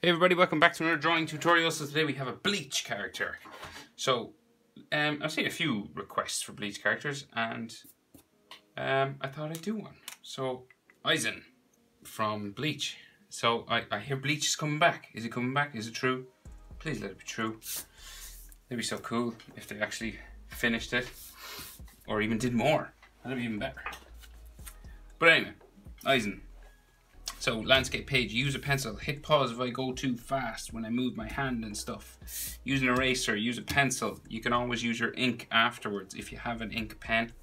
Hey everybody, welcome back to another drawing tutorial. So today we have a Bleach character. So I've seen a few requests for Bleach characters and I thought I'd do one. So Aizen from Bleach. So I hear Bleach is coming back. Is he coming back? Is it true? Please let it be true. It'd be so cool if they actually finished it or even did more. That'd be even better. But anyway, Aizen. So, landscape page, use a pencil, hit pause if I go too fast when I move my hand and stuff. Use an eraser, use a pencil. You can always use your ink afterwards if you have an ink pen.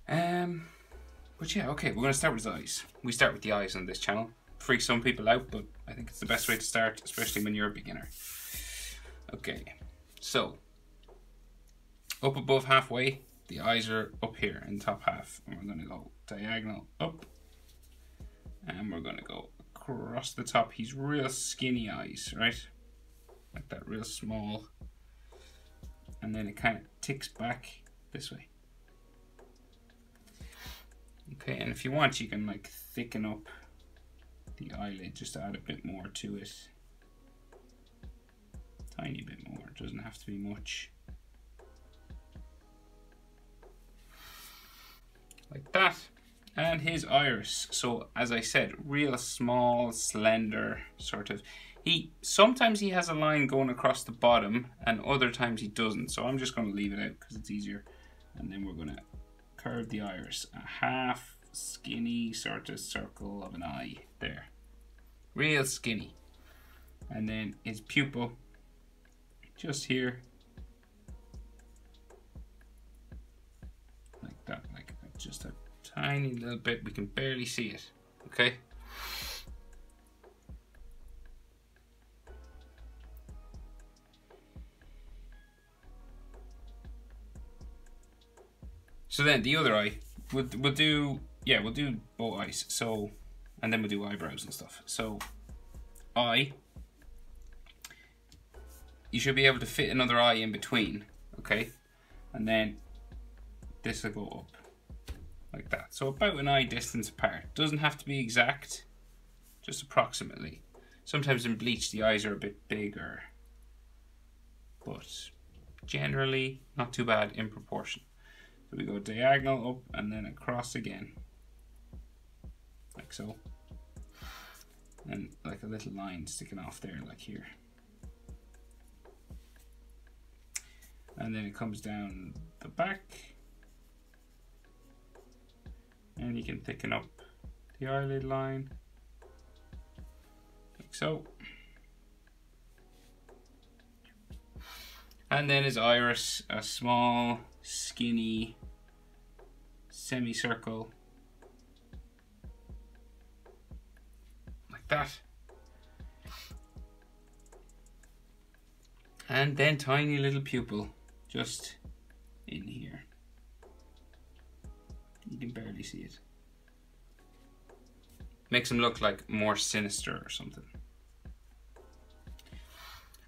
But yeah, okay, we're going to start with his eyes. We start with the eyes on this channel. Freaks some people out, but I think it's the best way to start, especially when you're a beginner. Okay, so, up above halfway, the eyes are up here in the top half. And we're going to go diagonal up. And we're going to go across the top. He's real skinny eyes, right? Like that, real small. And then it kind of ticks back this way. Okay, and if you want, you can like thicken up the eyelid, just add a bit more to it. Tiny bit more, it doesn't have to be much. Like that. And his iris, so as I said, real small, slender, sort of. Sometimes he has a line going across the bottom, and other times he doesn't. So I'm just going to leave it out because it's easier. And then we're going to curve the iris, a half skinny sort of circle of an eye there, real skinny. And then his pupil, just here, like that, like just a tiny little bit, we can barely see it, okay? So then the other eye, we'll do both eyes, so, and then we'll do eyebrows and stuff. So, eye, you should be able to fit another eye in between, okay? And then this will go up. Like that, so about an eye distance apart. Doesn't have to be exact, just approximately. Sometimes in Bleach the eyes are a bit bigger, but generally not too bad in proportion. So we go diagonal up and then across again, like so, and like a little line sticking off there, like here. And then it comes down the back. And you can thicken up the eyelid line, like so. And then his iris, a small, skinny semicircle, like that. And then tiny little pupil, just in here. You can barely see it. Makes him look like more sinister or something.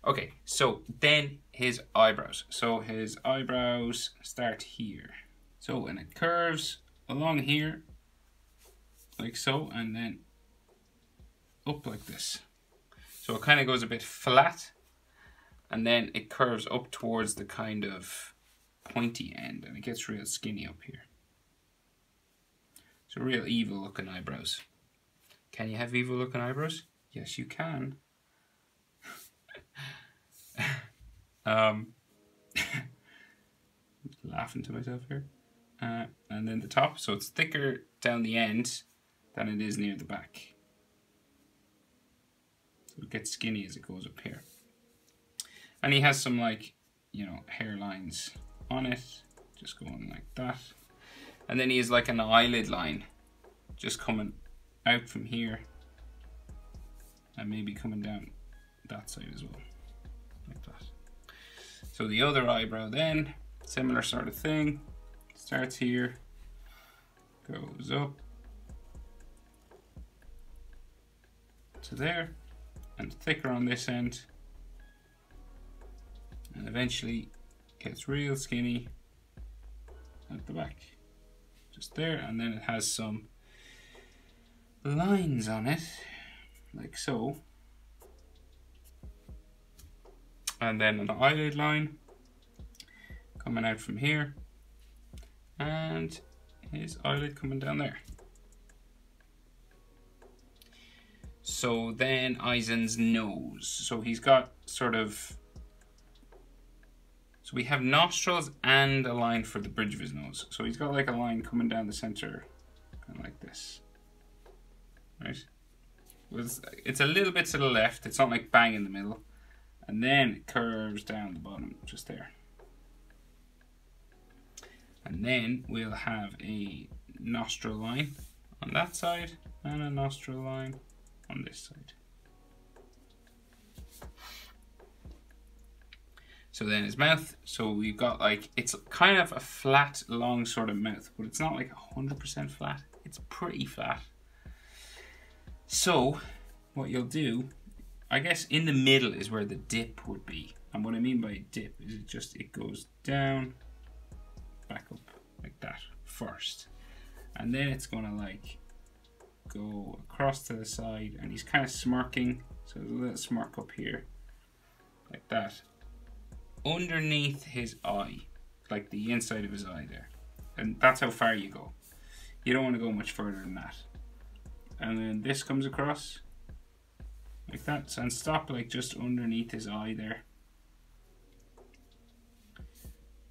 Okay, so then his eyebrows. So his eyebrows start here. So, and it curves along here, like so, and then up like this. So it kind of goes a bit flat, and then it curves up towards the kind of pointy end, and it gets real skinny up here. So real evil looking eyebrows. Can you have evil looking eyebrows? Yes, you can. Laughing to myself here. And then the top, so it's thicker down the end than it is near the back. So it gets skinny as it goes up here. And he has some like, you know, hairlines on it, just going like that. And then he has like an eyelid line just coming out from here and maybe coming down that side as well, like that. So the other eyebrow then, similar sort of thing, starts here, goes up to there, and thicker on this end, and eventually gets real skinny at the back. Just there, and then it has some lines on it, like so, And then an eyelid line coming out from here. And his eyelid coming down there. So then Aizen's nose. So he's got sort of... So we have nostrils and a line for the bridge of his nose. So he's got like a line coming down the center, kind of like this. Right? It's a little bit to the left. It's not like bang in the middle. And then it curves down the bottom, just there. And then we'll have a nostril line on that side and a nostril line on this side. So then his mouth, so we've got like, it's kind of a flat, long sort of mouth, but it's not like 100% flat. It's pretty flat. So what you'll do, I guess in the middle is where the dip would be. And what I mean by a dip is it goes down, back up like that first. And then it's gonna like go across to the side, and he's kind of smirking. So there's a little smirk up here, like that. Underneath his eye, like the inside of his eye there. And that's how far you go. You don't want to go much further than that. And then this comes across like that, so, and stop like just underneath his eye there,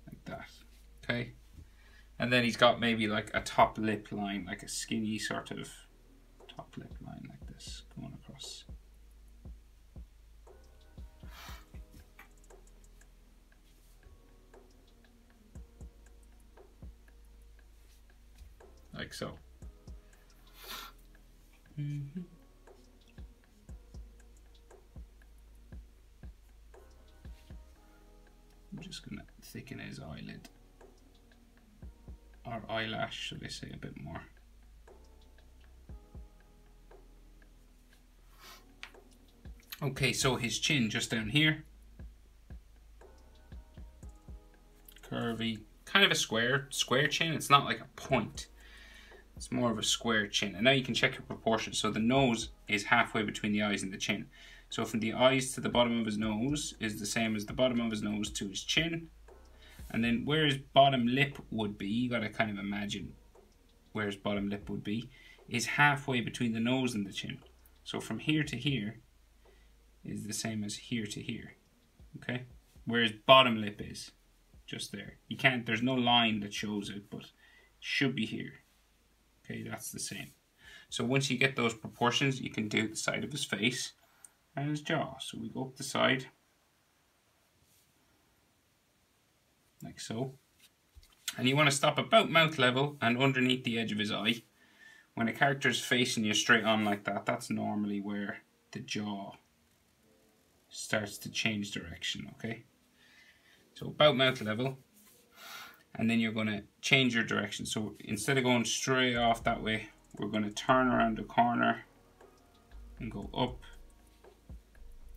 like that. Okay, and then he's got maybe like a top lip line, like a skinny sort of top lip line like this going across. Like so. Mm-hmm. I'm just gonna thicken his eyelid, or eyelash, should I say, a bit more. Okay, so his chin just down here, curvy, kind of a square chin. It's not like a point. It's more of a square chin. And now you can check your proportions. So the nose is halfway between the eyes and the chin. So from the eyes to the bottom of his nose is the same as the bottom of his nose to his chin. And then where his bottom lip would be, you gotta kind of imagine where his bottom lip would be, is halfway between the nose and the chin. So from here to here is the same as here to here. Okay? Where his bottom lip is, just there. You can't, there's no line that shows it, but it should be here. Okay, that's the same. So once you get those proportions, you can do the side of his face and his jaw. So we go up the side, like so. And you want to stop about mouth level and underneath the edge of his eye. When a character is facing you straight on like that, that's normally where the jaw starts to change direction, okay? So about mouth level. And then you're going to change your direction. So instead of going straight off that way, we're going to turn around the corner and go up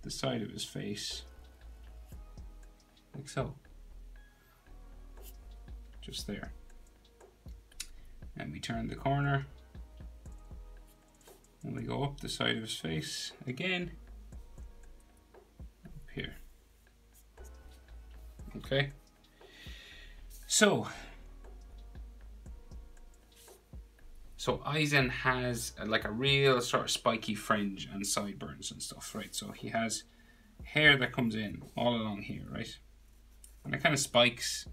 the side of his face, like so. Just there. And we turn the corner and we go up the side of his face again, up here. Okay. So Aizen has like a real sort of spiky fringe and sideburns and stuff, right? So he has hair that comes in all along here, right? And it kind of spikes.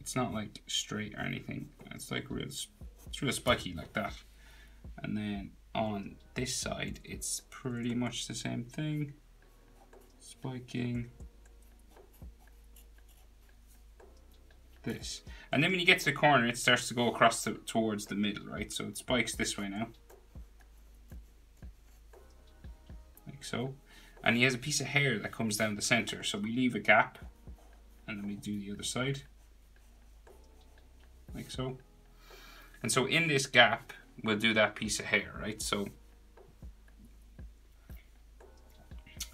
It's not like straight or anything. It's like it's real spiky like that. And then on this side, it's pretty much the same thing. Spiking. This. And then when you get to the corner, it starts to go across towards the middle, right? So it spikes this way now. Like so. And he has a piece of hair that comes down the center. So we leave a gap. And then we do the other side. Like so. And so in this gap, we'll do that piece of hair, right? So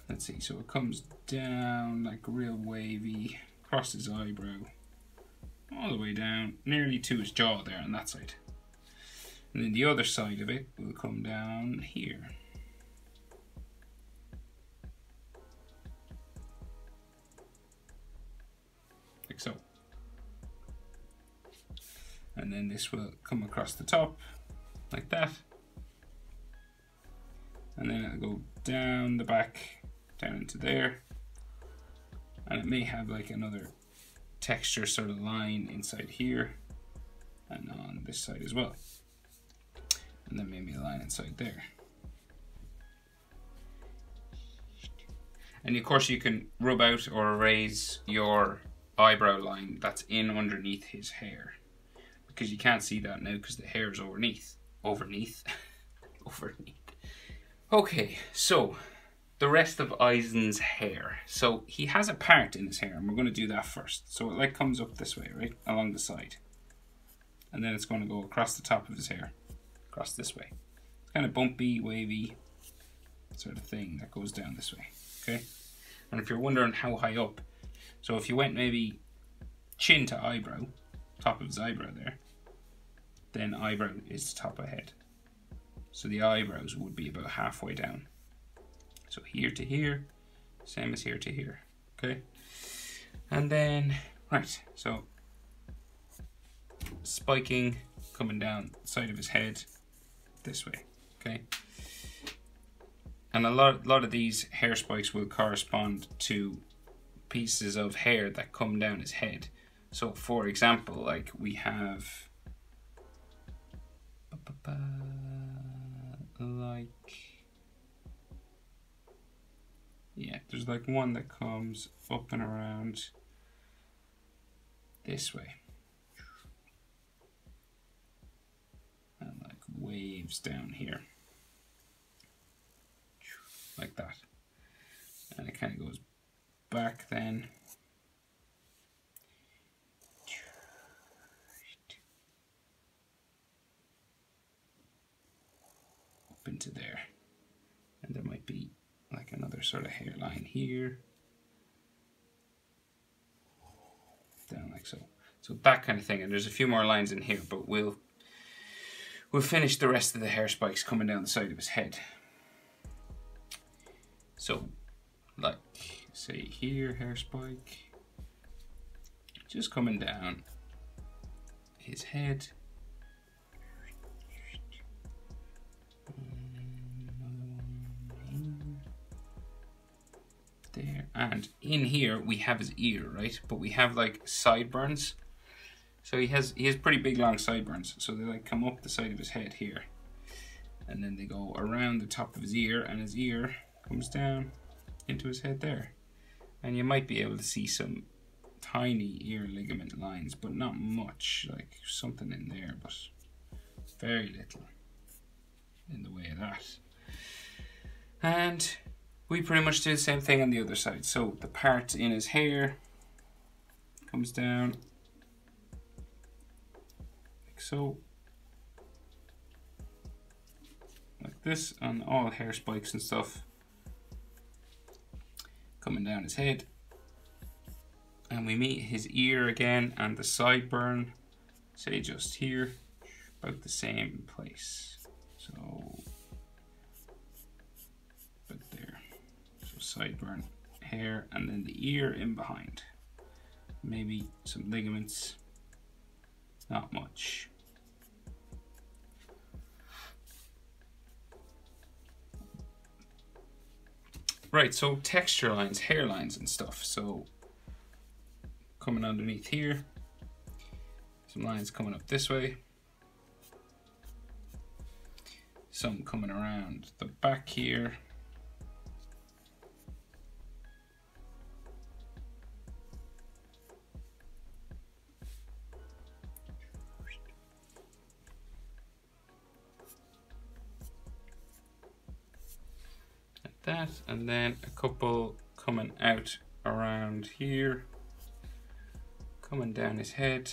let's see. So it comes down like real wavy, across his eyebrow, all the way down, nearly to his jaw there on that side. And then the other side of it will come down here. so. And then this will come across the top, like that. And then it'll go down the back, down into there. And it may have like another texture sort of line inside here and on this side as well. And then maybe a line inside there. And of course you can rub out or erase your eyebrow line that's in underneath his hair. Because you can't see that now because the hair is underneath. Overneath. Okay, so the rest of Aizen's hair. So he has a part in his hair and we're going to do that first. So it like comes up this way, right? Along the side. And then it's going to go across the top of his hair. Across this way. It's kind of bumpy, wavy sort of thing that goes down this way. Okay? And if you're wondering how high up, so if you went maybe chin to eyebrow, top of his eyebrow there, then eyebrow is the top of head. So the eyebrows would be about halfway down. So here to here, same as here to here, okay? And then, right, so spiking coming down the side of his head this way, okay? And a lot of these hair spikes will correspond to pieces of hair that come down his head. So for example, like we have there's like one that comes up and around this way and like waves down here like that, and it kind of goes back then up into there, and there might be like another sort of hairline here, down like so. So that kind of thing, and there's a few more lines in here, but we'll finish the rest of the hair spikes coming down the side of his head. So, like, say here, hair spike, just coming down his head. There, and in here we have his ear, right? But we have like sideburns. So he has pretty big long sideburns. So they like come up the side of his head here. And then they go around the top of his ear, and his ear comes down into his head there. And you might be able to see some tiny ear ligament lines, but not much, like something in there, but very little in the way of that. And we pretty much do the same thing on the other side. So the part in his hair comes down like so, like this, on all hair spikes and stuff coming down his head. And we meet his ear again, and the sideburn, say just here, about the same place. So about there. So sideburn, hair, and then the ear in behind. Maybe some ligaments, not much. Right, so texture lines, hair lines and stuff. So coming underneath here, some lines coming up this way, some coming around the back here, like that, and then a couple coming out around here, coming down his head.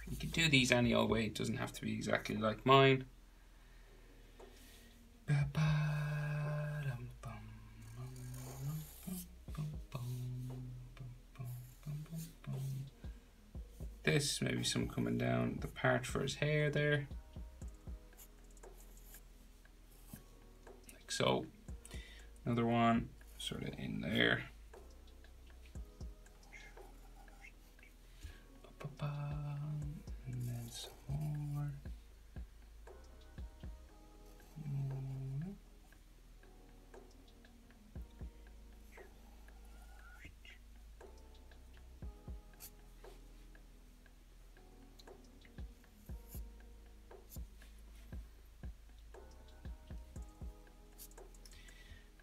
You can do these any old way, it doesn't have to be exactly like mine. This, maybe some coming down the part for his hair there. Like so. Another one sort of in there. And then some more.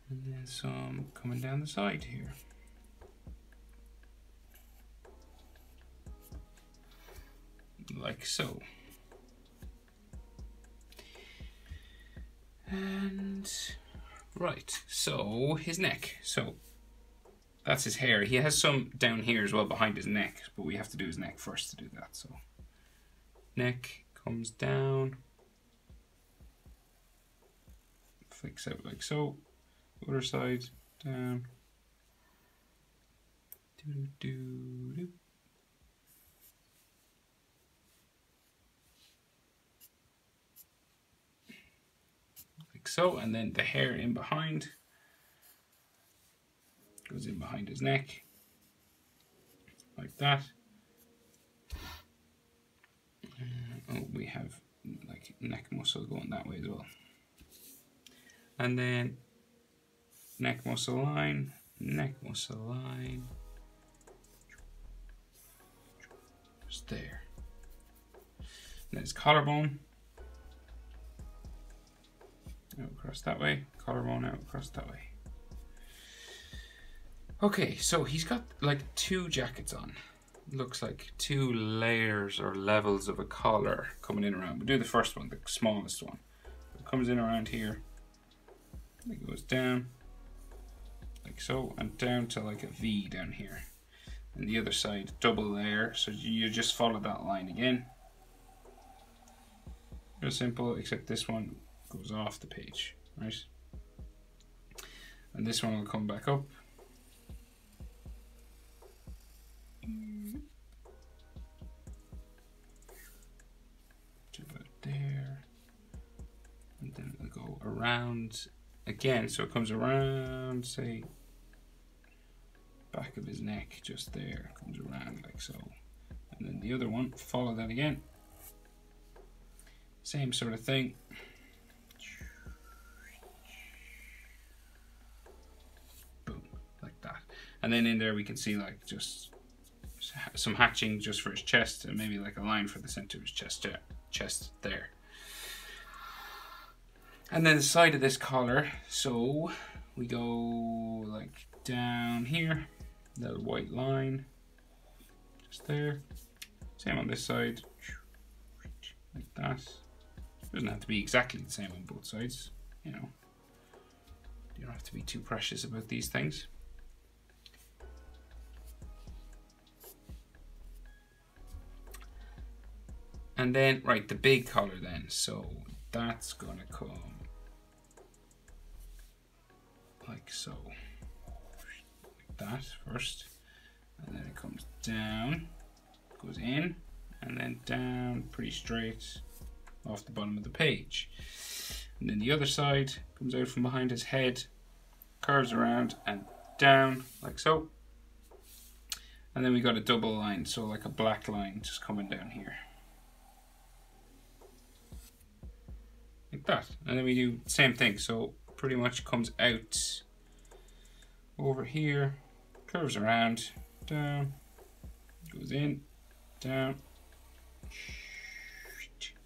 And then some coming down the side here. Like so. And right, so his neck. So that's his hair. He has some down here as well behind his neck, but we have to do his neck first to do that. So neck comes down, flicks out like so. Other side down. Do. Like so, and then the hair in behind goes in behind his neck, like that. Oh, we have like neck muscle going that way as well. And then neck muscle line, just there. And then his collarbone, out across that way, collarbone out across that way. Okay, so he's got like 2 jackets on. Looks like 2 layers or levels of a collar coming in around. We'll do the first one, the smallest one. It comes in around here. It goes down like so, and down to like a V down here. And the other side, double layer, so you just follow that line again. Real simple, except this one goes off the page, right? And this one will come back up. To about there. And then it'll go around again, so it comes around, say, back of his neck, just there, comes around like so. And then the other one, follow that again. Same sort of thing. Boom, like that. And then in there we can see like just some hatching just for his chest, and maybe like a line for the center of his chest there. And then the side of this collar, so we go like down here, little white line, just there. Same on this side, like that. Doesn't have to be exactly the same on both sides, you know. You don't have to be too precious about these things. And then, right, the big collar then. So that's gonna come like so. Like that first. And then it comes down, goes in, and then down pretty straight off the bottom of the page. And then the other side comes out from behind his head, curves around and down like so. And then we got a double line, so like a black line just coming down here. Like that. And then we do the same thing, so pretty much comes out over here, curves around, down, goes in, down,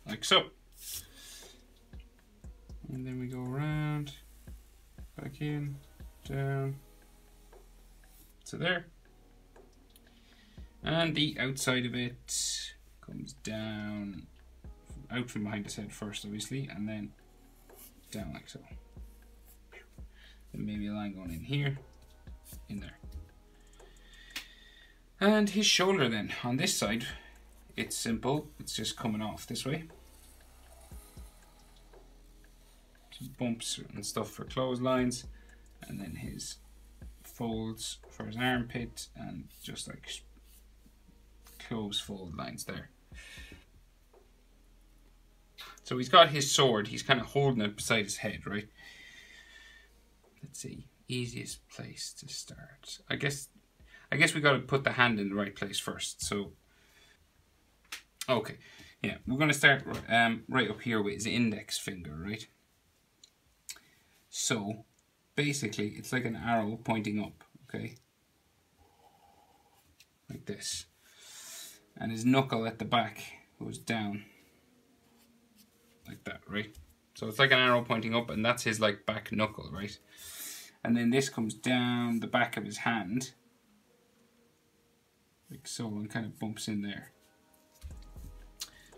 like so. And then we go around, back in, down, to there. And the outside of it comes down, out from behind his head first, obviously, and then down like so. Then maybe a line going in here, in there. And his shoulder then, on this side, it's simple, it's just coming off this way. Some bumps and stuff for clotheslines, and then his folds for his armpit, and just like close fold lines there. So he's got his sword, he's kind of holding it beside his head, right? Let's see, easiest place to start. I guess we got to put the hand in the right place first. So Okay, yeah, we're going to start right up here with his index finger, right? So, basically, it's like an arrow pointing up, okay? Like this. And his knuckle at the back goes down. Like that, right? So it's like an arrow pointing up, and that's his like back knuckle, right? And then this comes down the back of his hand. Like so, and kind of bumps in there.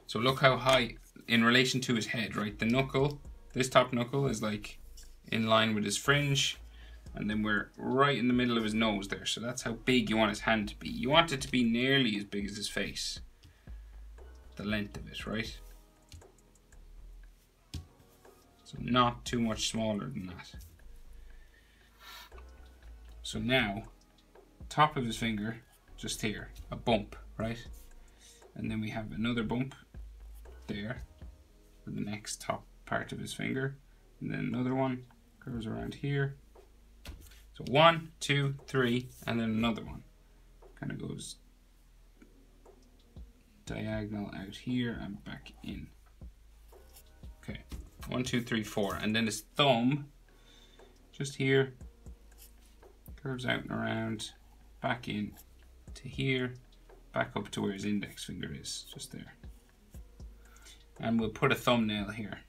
So look how high in relation to his head, right? The knuckle, this top knuckle is like in line with his fringe, and then we're right in the middle of his nose there. So that's how big you want his hand to be. You want it to be nearly as big as his face. The length of it, right? So not too much smaller than that. So now, top of his finger, just here, a bump, right? And then we have another bump there for the next top part of his finger, and then another one curves around here. So 1, 2, 3, and then another one kind of goes diagonal out here and back in. Okay, 1, 2, 3, 4, and then his thumb just here curves out and around, back in to here, back up to where his index finger is, just there. And we'll put a thumbnail here.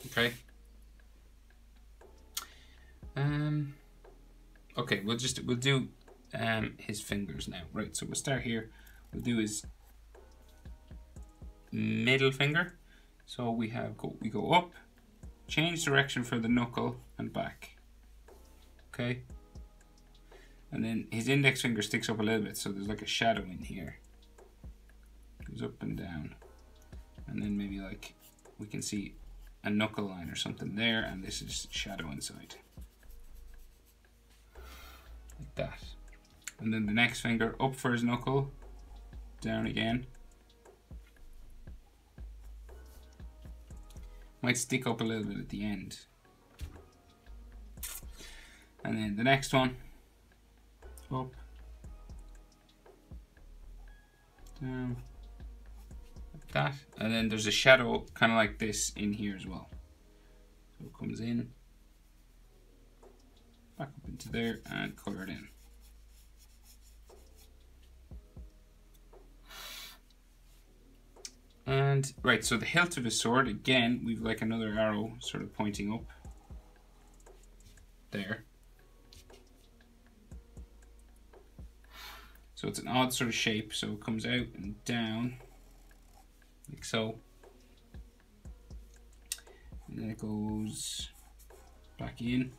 Okay. Okay, we'll do his fingers now. Right, so we'll start here. We'll do his middle finger. So we go up, change direction for the knuckle and back. Okay. And then his index finger sticks up a little bit, so there's like a shadow in here. Goes up and down. And then maybe like we can see a knuckle line or something there, and this is shadow inside. Like that. And then the next finger up for his knuckle, down again. Might stick up a little bit at the end. And then the next one, up, down, like that. And then there's a shadow kind of like this in here as well. So it comes in, back up into there, and color it in. And right, so the hilt of his sword, again, we've like another arrow sort of pointing up there. So it's an odd sort of shape, so it comes out and down, like so. And then it goes back in.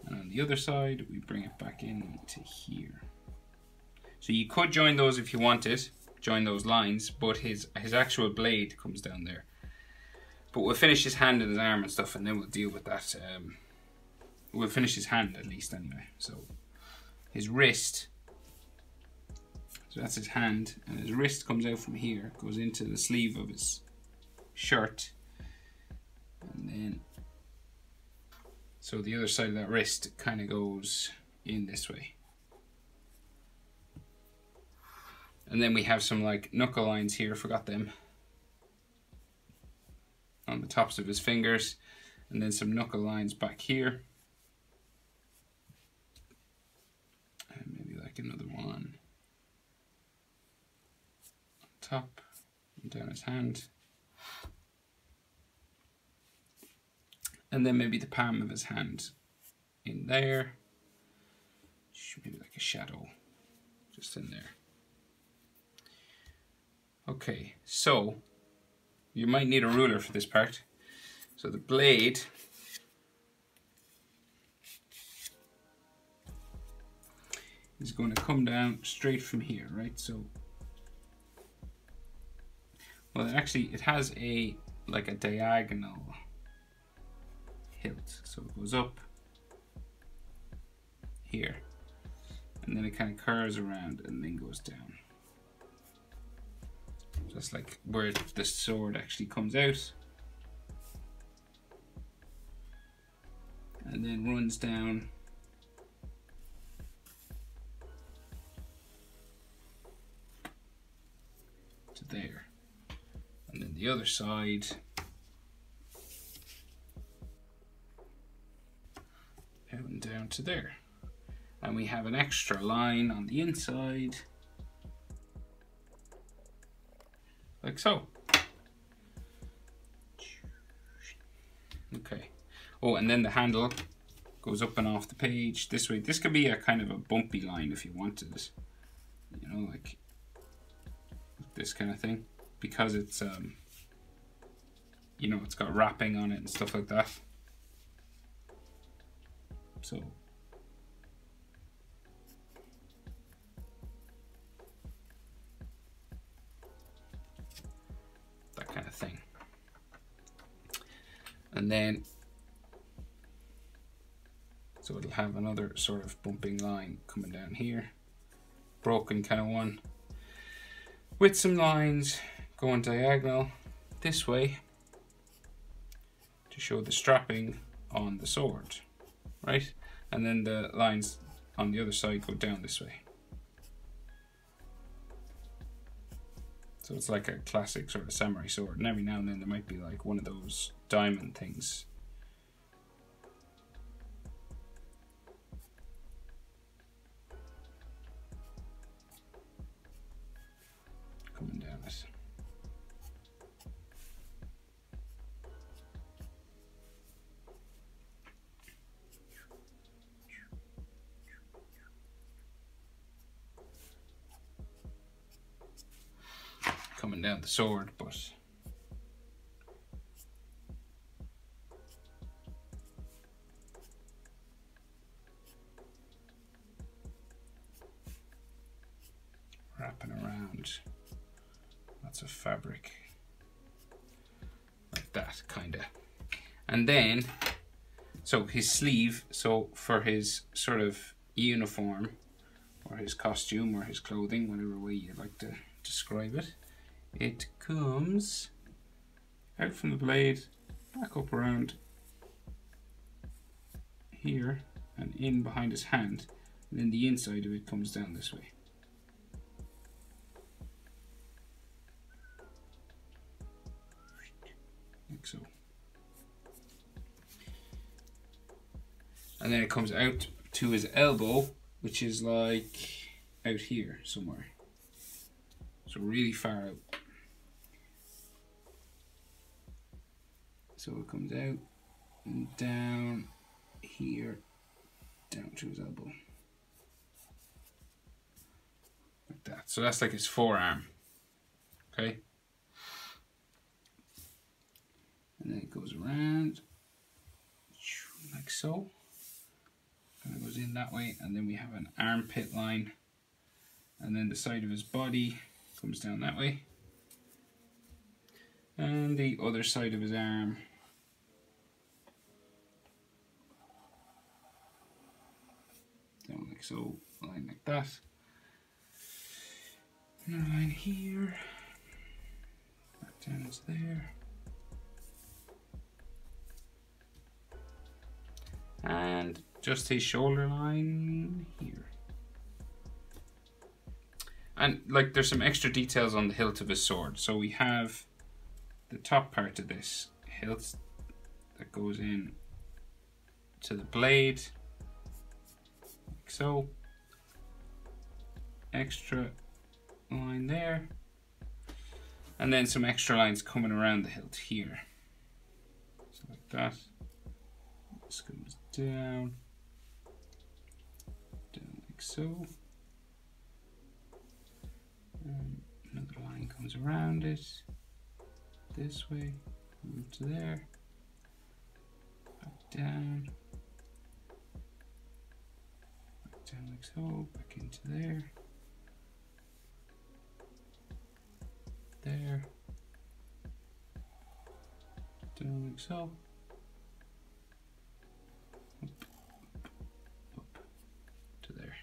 And on the other side, we bring it back in to here. So you could join those if you wanted, join those lines, but his actual blade comes down there. But we'll finish his hand and his arm and stuff, and then we'll deal with that. We'll finish his hand at least anyway. So his wrist, so that's his hand, and his wrist comes out from here, goes into the sleeve of his shirt, and then so the other side of that wrist kind of goes in this way. And then we have some like knuckle lines here, forgot them, on the tops of his fingers, and then some knuckle lines back here. And maybe like another one on top and down his hand. And then maybe the palm of his hand in there. Maybe like a shadow just in there. Okay, so you might need a ruler for this part. So the blade is going to come down straight from here, right? So, well, actually, it has a like a diagonal hilt, so it goes up here, and then it kind of curves around and then goes down. Just like where the sword actually comes out. and then runs down to there. And then the other side and down to there. And we have an extra line on the inside, like so. Okay. Oh, and then the handle goes up and off the page this way. This could be a kind of a bumpy line if you wanted it, you know, like this kind of thing, because it's you know, it's got wrapping on it and stuff like that. So that kind of thing. And then so it'll have another sort of bumping line coming down here, broken kind of one, with some lines going diagonal this way to show the strapping on the sword, right? And then the lines on the other side go down this way. So it's like a classic sort of samurai sword, and every now and then there might be like one of those diamond things. Coming down it. Coming down the sword, but wrapping around lots of fabric like that, kind of. And then so his sleeve, so for his sort of uniform or his costume or his clothing, whatever way you like to describe it, it comes out from the blade, back up around here and in behind his hand, and then the inside of it comes down this way. Like so. And then it comes out to his elbow, which is like out here somewhere. So really far out. So it comes out and down here, down to his elbow. Like that. So that's like his forearm. Okay? And then it goes around, like so. And it goes in that way, and then we have an armpit line. And then the side of his body comes down that way. And the other side of his arm down like so, a line like that. Another line here, back down into there. And just his shoulder line here. And like there's some extra details on the hilt of his sword. So we have the top part of this hilt that goes in to the blade, like so. Extra line there. And then some extra lines coming around the hilt here. So like that. This goes down like so. Another line comes around it this way, move to there, back down like so, back into there, down like so, up to there.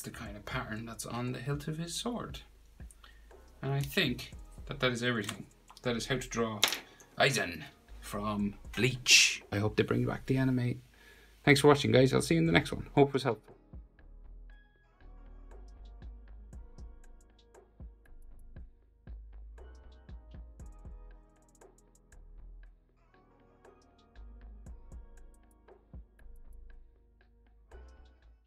the kind of pattern that's on the hilt of his sword. And I think that that is everything. That is how to draw Aizen from Bleach. I hope they bring back the anime. Thanks for watching, guys. I'll see you in the next one. Hope it was helpful.